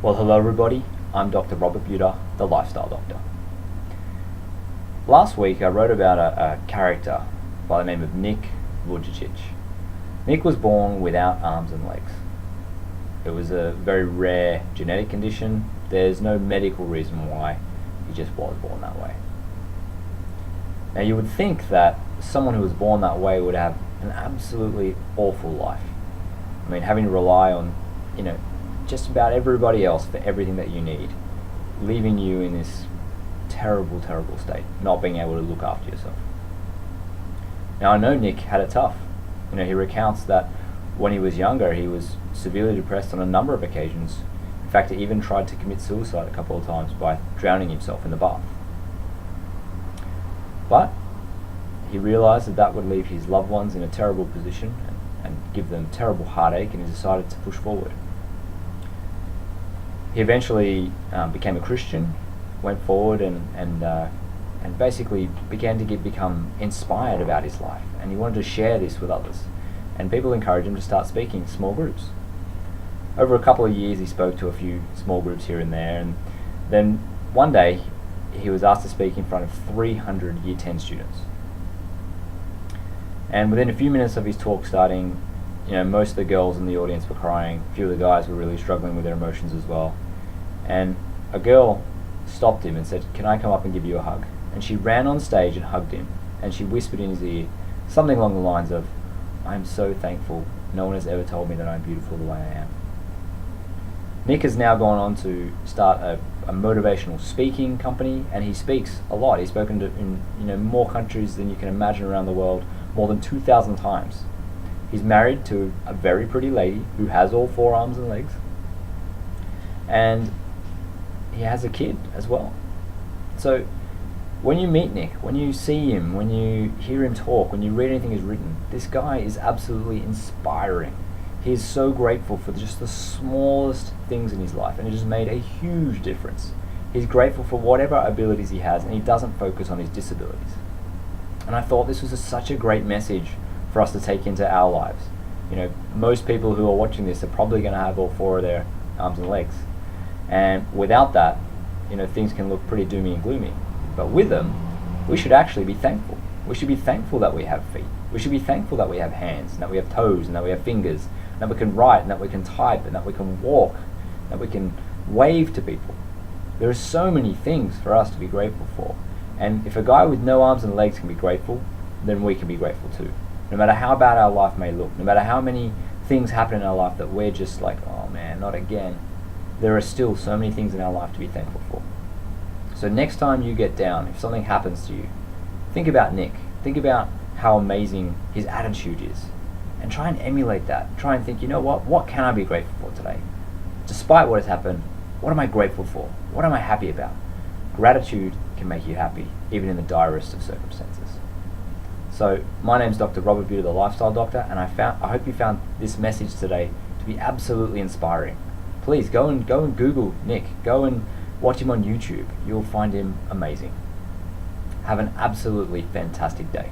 Well, hello everybody, I'm Dr. Robert Buda, the Lifestyle Doctor. Last week I wrote about a character by the name of Nick Vujicic. Nick was born without arms and legs. It was a very rare genetic condition. There's no medical reason why, he just was born that way. Now you would think that someone who was born that way would have an absolutely awful life. I mean, having to rely on, just about everybody else for everything that you need, leaving you in this terrible, terrible state, not being able to look after yourself. Now I know Nick had it tough. He recounts that when he was younger, he was severely depressed on a number of occasions. In fact, he even tried to commit suicide a couple of times by drowning himself in the bath. But he realized that would leave his loved ones in a terrible position and give them terrible heartache, and he decided to push forward. He eventually became a Christian, went forward and basically began to become inspired about his life, and he wanted to share this with others. And people encouraged him to start speaking in small groups. Over a couple of years he spoke to a few small groups here and there, and then one day he was asked to speak in front of 300 Year 10 students. And within a few minutes of his talk starting, most of the girls in the audience were crying. A few of the guys were really struggling with their emotions as well. And a girl stopped him and said, "Can I come up and give you a hug?" And she ran on stage and hugged him, and she whispered in his ear something along the lines of, "I'm so thankful. No one has ever told me that I'm beautiful the way I am." Nick has now gone on to start a motivational speaking company, and he speaks a lot. He's spoken to in more countries than you can imagine around the world, more than 2,000 times. He's married to a very pretty lady who has all 4 arms and legs, and he has a kid as well. So when you meet Nick, when you see him, when you hear him talk, when you read anything he's written, this guy is absolutely inspiring. He is so grateful for just the smallest things in his life, and it has made a huge difference. He's grateful for whatever abilities he has, and he doesn't focus on his disabilities. And I thought this was such a great message for us to take into our lives. Most people who are watching this are probably going to have all 4 of their arms and legs. And without that, things can look pretty doomy and gloomy. But with them, we should actually be thankful. We should be thankful that we have feet. We should be thankful that we have hands, and that we have toes, and that we have fingers, and that we can write, and that we can type, and that we can walk, and that we can wave to people. There are so many things for us to be grateful for. And if a guy with no arms and legs can be grateful, then we can be grateful too. No matter how bad our life may look, no matter how many things happen in our life that we're just like, oh man, not again, there are still so many things in our life to be thankful for. So next time you get down, if something happens to you, think about Nick. Think about how amazing his attitude is, and try and emulate that. Try and think, what can I be grateful for today? Despite what has happened, what am I grateful for? What am I happy about? Gratitude can make you happy, even in the direst of circumstances. So my name's Dr. Robert Buda, the Lifestyle Doctor, and I hope you found this message today to be absolutely inspiring. Please go and Google Nick. Go and watch him on YouTube. You'll find him amazing. Have an absolutely fantastic day.